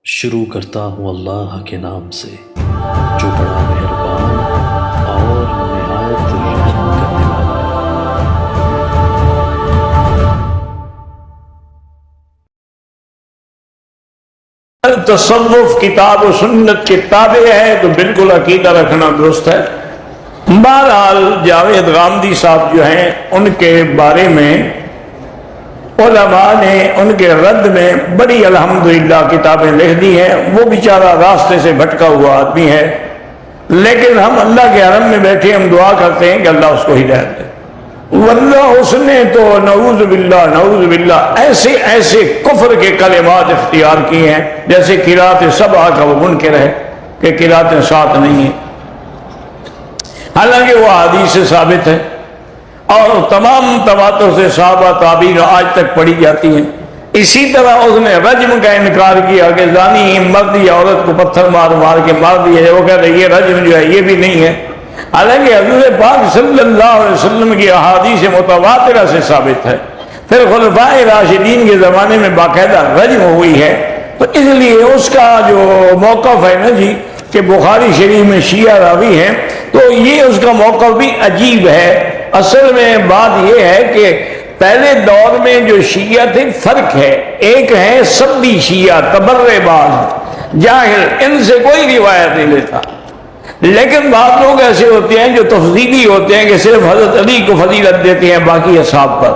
شروع کرتا ہوں اللہ کے نام سے جو بڑا مہربان اور نہایت رحم کرنے والا ہے۔ تصوف کتاب و سنت کے تابع ہے تو بالکل عقیدہ رکھنا درست ہے۔ بہرحال جاوید غامدی صاحب جو ہیں ان کے بارے میں علماء نے ان کے رد میں بڑی الحمدللہ کتابیں لکھ دی ہیں۔ وہ بیچارہ راستے سے بھٹکا ہوا آدمی ہے، لیکن ہم اللہ کے حرم میں بیٹھے ہم دعا کرتے ہیں کہ اللہ اس کو ہدایت دے، ورنہ اس نے تو نعوذ باللہ ایسے ایسے کفر کے کلمات اختیار کیے ہیں، جیسے قرات سبع کا وہ منکر ہے کہ قرات 7 نہیں ہے، حالانکہ وہ حدیث سے ثابت ہے اور تمام تواتر سے صحابہ تابعین آج تک پڑھی جاتی ہیں۔ اسی طرح اس نے رجم کا انکار کیا کہ زانی مرد یا عورت کو پتھر مار مار کے مار دیا ہے، وہ کہہ رہے یہ رجم جو ہے یہ بھی نہیں ہے، حالانکہ حضور پاک صلی اللہ علیہ وسلم کی احادیث متواترہ سے ثابت ہے۔ پھر خلفائے راشدین کے زمانے میں باقاعدہ رجم ہوئی ہے، تو اس لیے اس کا جو موقف ہے نا جی کہ بخاری شریف میں شیعہ راوی ہیں، تو یہ اس کا موقف بھی عجیب ہے۔ اصل میں بات یہ ہے کہ پہلے دور میں جو شیعہ تھے فرق ہے، ایک ہے سبی شیعہ تبرع باز جاہل، ان سے کوئی روایت نہیں لیتا، لیکن بعض لوگ ایسے ہوتے ہیں جو تفضیلی ہوتے ہیں کہ صرف حضرت علی کو فضیلت دیتے ہیں باقی اصحاب پر،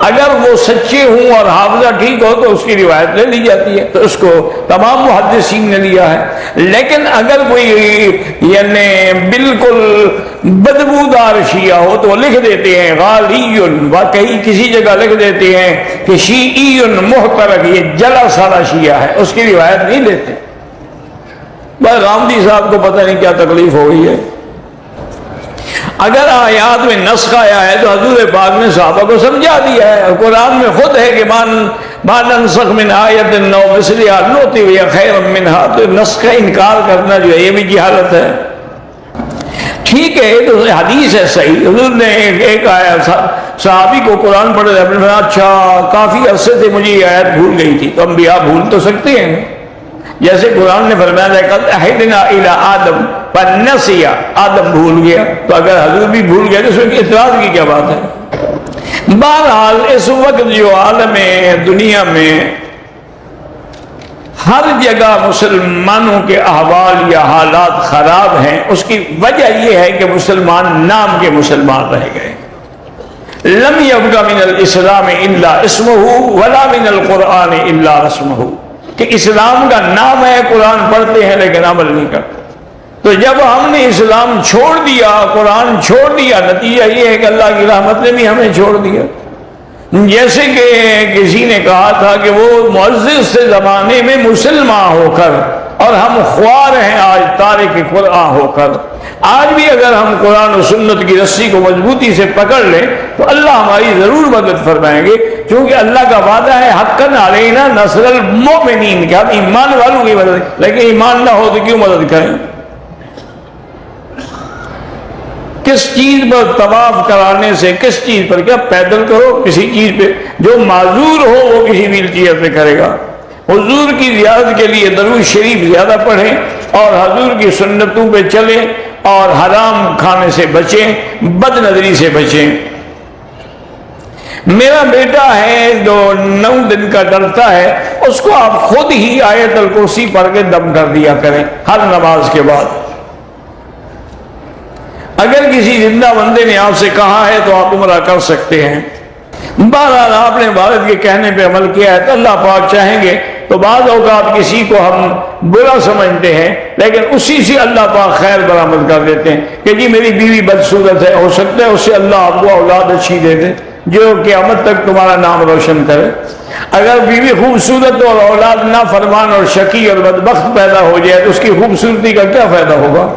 اگر وہ سچے ہوں اور حافظہ ٹھیک ہو تو اس کی روایت لے لی جاتی ہے، تو اس کو تمام محدثین نے لیا ہے۔ لیکن اگر کوئی یعنی بالکل بدبودار شیعہ ہو تو وہ لکھ دیتے ہیں غالی، واقعی کسی جگہ لکھ دیتے ہیں کہ شیعی محترق، یہ جلا سارا شیعہ ہے، اس کی روایت نہیں لیتے۔ بس غامدی صاحب کو پتہ نہیں کیا تکلیف ہو گئی ہے۔ اگر آیات میں نسخ آیا ہے تو حضور پاک نے صحابہ کو سمجھا دیا ہے، اور قرآن میں خود ہے کہ ما ننسخ من آیت او مثلھا نؤتی بہا خیرا منھا، تو نسخ کا انکار کرنا جو ہے یہ بھی جہالت ہے۔ ٹھیک ہے، تو حدیث ہے صحیح، حضور نے ایک آیا صحابی کو قرآن پڑھ رہے ہیں، اچھا کافی عرصے سے مجھے یہ آیت بھول گئی تھی، تو انبیاء بھول تو سکتے ہیں، جیسے قرآن نے فرمایا لقد عہدنا الی آدم فنسی، آدم بھول گیا، تو اگر حضور بھی بھول گیا تو اس میں اعتراض کی کیا بات ہے؟ بہرحال اس وقت جو عالم دنیا میں ہر جگہ مسلمانوں کے احوال یا حالات خراب ہیں، اس کی وجہ یہ ہے کہ مسلمان نام کے مسلمان رہ گئے۔ لم یبق من الاسلام الا اسمہ ولا من القرآن الا رسمہ، کہ اسلام کا نام ہے، قرآن پڑھتے ہیں لیکن عمل نہیں کرتے۔ تو جب ہم نے اسلام چھوڑ دیا، قرآن چھوڑ دیا، نتیجہ یہ ہے کہ اللہ کی رحمت نے بھی ہمیں چھوڑ دیا۔ جیسے کہ کسی نے کہا تھا کہ وہ معزز سے زمانے میں مسلمان ہو کر، اور ہم خوار ہیں آج تارک قرآن ہو کر۔ آج بھی اگر ہم قرآن و سنت کی رسی کو مضبوطی سے پکڑ لیں تو اللہ ہماری ضرور مدد فرمائیں گے، کیونکہ اللہ کا وعدہ ہے حقاً علینا نصر المؤمنین، کہ ہم ایمان والوں کی مدد، لیکن ایمان نہ ہو تو کیوں مدد کریں؟ کس چیز پر طواف کرانے سے، کس چیز پر، کیا پیدل کرو کسی چیز پہ، جو معذور ہو وہ کسی ویل چیئر پہ کرے گا۔ حضور کی زیارت کے لیے درود شریف زیادہ پڑھیں اور حضور کی سنتوں پہ چلیں، اور حرام کھانے سے بچیں، بد نظری سے بچیں۔ میرا بیٹا ہے جو 9 دن کا ڈرتا ہے، اس کو آپ خود ہی آیت الکرسی پڑھ کے دم کر دیا کریں ہر نماز کے بعد۔ اگر کسی زندہ بندے نے آپ سے کہا ہے تو آپ عمرہ کر سکتے ہیں۔ بہرحال آپ نے والد کے کہنے پہ عمل کیا ہے تو اللہ پاک چاہیں گے تو بعض اوقات کسی کو ہم برا سمجھتے ہیں، لیکن اسی سے اللہ پاک خیر برآمد کر دیتے ہیں کہ جی میری بیوی بدصورت ہے، ہو سکتا ہے اس سے اللہ آپ کو اولاد اچھی دے دے جو قیامت تک تمہارا نام روشن کرے۔ اگر بیوی خوبصورت اور اولاد نافرمان اور شقی اور بدبخت پیدا ہو جائے تو اس کی خوبصورتی کا کیا فائدہ ہوگا؟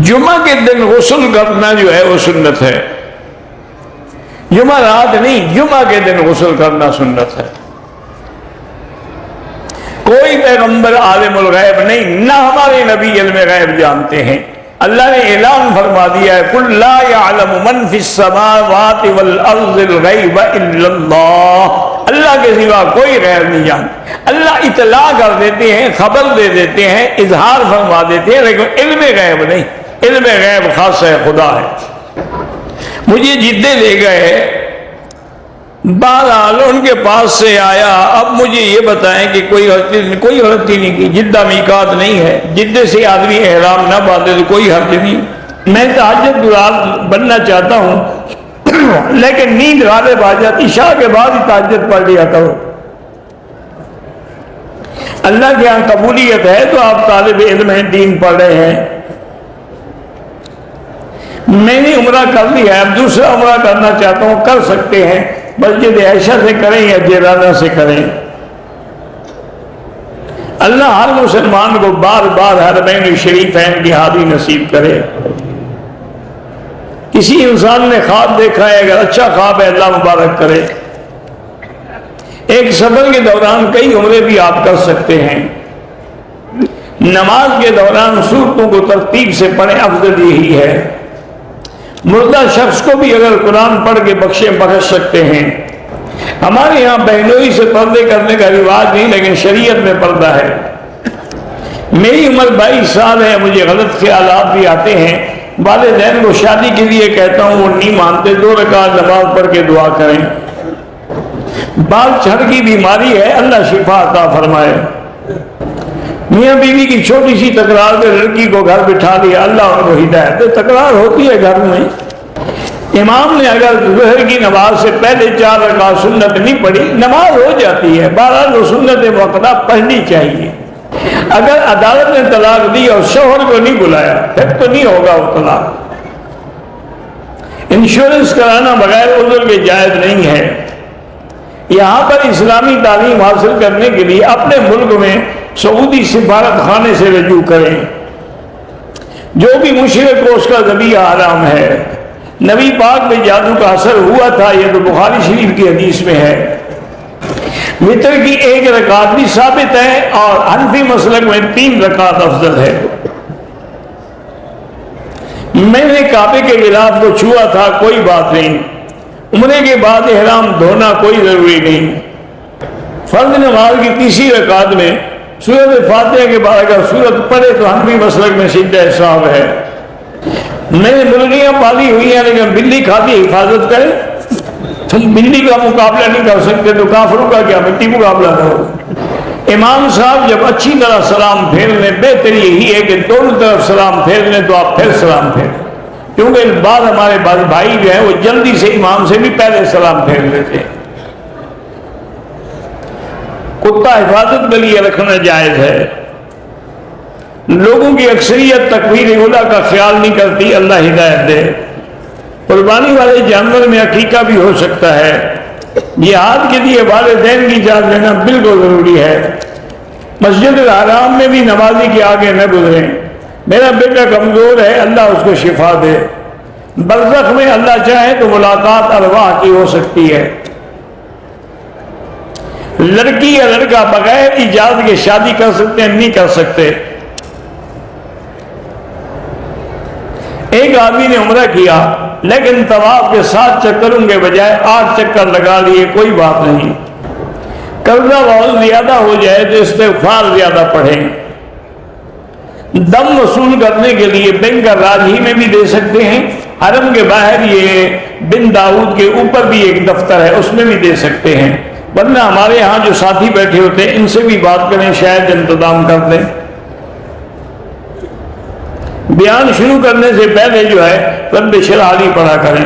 جمعہ کے دن غسل کرنا جو ہے وہ سنت ہے، جمعہ رات نہیں، جمعہ کے دن غسل کرنا سنت ہے۔ کوئی پیغمبر عالم الغیب نہیں، نہ ہمارے نبی علم غیب جانتے ہیں۔ اللہ نے اعلان فرما دیا ہے قل لا يعلم من في السماوات والارض الغیب الا اللہ، اللہ کے سوا کوئی غیر نہیں جانتا۔ اللہ اطلاع کر دیتے ہیں، خبر دے دیتے ہیں، اظہار فرما دیتے ہیں، لیکن علم غیب نہیں، علم غیب خاص ہے خدا ہے۔ مجھے جدے لے گئے، بہرحال ان کے پاس سے آیا، اب مجھے یہ بتائیں کہ کوئی غلطی نہیں کی، جدہ میقات نہیں ہے، جدے سے آدمی احرام نہ باندھے تو کوئی حرج نہیں۔ میں تہجد گزار بننا چاہتا ہوں لیکن نیند غالب آ جاتی، عشاء کے بعد ہی تہجد پڑھ لیا کرو۔ اللہ کے یہاں قبولیت ہے تو آپ طالب علم ہیں، دین پڑھ رہے ہیں۔ میں نے عمرہ کر لیا ہے، اب دوسرا عمرہ کرنا چاہتا ہوں، کر سکتے ہیں، مسجد عائشہ سے کریں یا جیرانہ سے کریں۔ اللہ ہر مسلمان کو بار بار حرمین شریفین کی حاضری نصیب کرے۔ کسی انسان نے خواب دیکھا ہے، اگر اچھا خواب ہے اللہ مبارک کرے۔ ایک سفر کے دوران کئی عمرے بھی آپ کر سکتے ہیں۔ نماز کے دوران سورتوں کو ترتیب سے پڑھیں، افضل یہی ہے۔ مردہ شخص کو بھی اگر قرآن پڑھ کے بخش سکتے ہیں۔ ہمارے یہاں بہنوئی سے پردے کرنے کا رواج نہیں، لیکن شریعت میں پردہ ہے۔ میری عمر 22 سال ہے، مجھے غلط خیالات بھی آتے ہیں۔ والدین کو شادی کے لیے کہتا ہوں، وہ نہیں مانتے، 2 رکعت نماز پڑھ کے دعا کریں۔ بال چھڑ کی بیماری ہے، اللہ شفا عطا فرمائے۔ میاں بیوی کی چھوٹی سی تکرار سے لڑکی کو گھر بٹھا لیا، اللہ ان کو ہدایت دے۔ تکرار ہوتی ہے گھر میں۔ امام نے اگر ظہر کی نماز سے پہلے 4 رکعت سنت نہیں پڑھی، نماز ہو جاتی ہے، بہرحال وہ سنت موقع پڑھنی چاہیے۔ اگر عدالت نے طلاق دی اور شوہر کو نہیں بلایا، پھر تو نہیں ہوگا وہ طلاق۔ انشورنس کرانا بغیر عذر کے جائز نہیں ہے۔ یہاں پر اسلامی تعلیم حاصل کرنے کے لیے اپنے ملک میں سعودی سفارت خانے سے رجوع کریں۔ جو بھی مشرک ہو اس کا ذبیحہ حرام ہے۔ نبی پاک میں جادو کا اثر ہوا تھا، یہ تو بخاری شریف کی حدیث میں ہے۔ وتر کی 1 رکعت بھی ثابت ہے، اور حنفی مسلک میں 3 رکعت افضل ہے۔ میں نے کعبے کے غلاف کو چھوا تھا، کوئی بات نہیں۔ عمرے کے بعد احرام دھونا کوئی ضروری نہیں۔ فرض نماز کی 3ری رکعت میں سورۃ فاتحہ کے بعد اگر سورت پڑھے تو حنفی مسلک میں سجدہ سہو ہے۔ میں نے مرغیاں پالی ہوئی ہیں، لیکن بلی کھاتی حفاظت کرے۔ تم بلی کا مقابلہ نہیں کر سکتے تو کافروں کا کیا مٹی مقابلہ کرو۔ امام صاحب جب اچھی طرح سلام پھیر لیں، بہتر یہی ہے کہ دونوں طرف سلام پھیر لیں تو آپ پھر سلام پھیر لیں، کیونکہ بعض ہمارے بھائی جو ہیں وہ جلدی سے امام سے بھی پہلے سلام پھیر لیتے ہیں۔ کتا حفاظت کے لیے رکھنا جائز ہے۔ لوگوں کی اکثریت تکبیر اولیٰ کا خیال نہیں کرتی، اللہ ہدایت دے۔ قربانی والے جانور میں عقیقہ بھی ہو سکتا ہے۔ جہاد کے لیے والدین کی اجازت لینا بالکل ضروری ہے۔ مسجد الحرام میں بھی نمازی کے آگے نہ گزریں۔ میرا بیٹا کمزور ہے، اللہ اس کو شفا دے۔ برزخ میں اللہ چاہے تو ملاقات ارواح کی ہو سکتی ہے۔ لڑکی یا لڑکا بغیر اجازت کے شادی کر سکتے ہیں؟ نہیں کر سکتے۔ ایک آدمی نے عمرہ کیا، لیکن طواف کے 7 چکروں کے بجائے 8 چکر لگا لیے، کوئی بات نہیں۔ قرضہ بہت زیادہ ہو جائے تو استغفار زیادہ پڑھیں۔ دم وصول کرنے کے لیے بینک کا راجی میں بھی دے سکتے ہیں، حرم کے باہر یہ بن داؤد کے اوپر بھی ایک دفتر ہے، اس میں بھی دے سکتے ہیں۔ ورنہ ہمارے ہاں جو ساتھی بیٹھے ہوتے ہیں ان سے بھی بات کریں، شاید انتظام کر دیں۔ بیان شروع کرنے سے پہلے جو ہے رب اشرح لی پڑھا کریں۔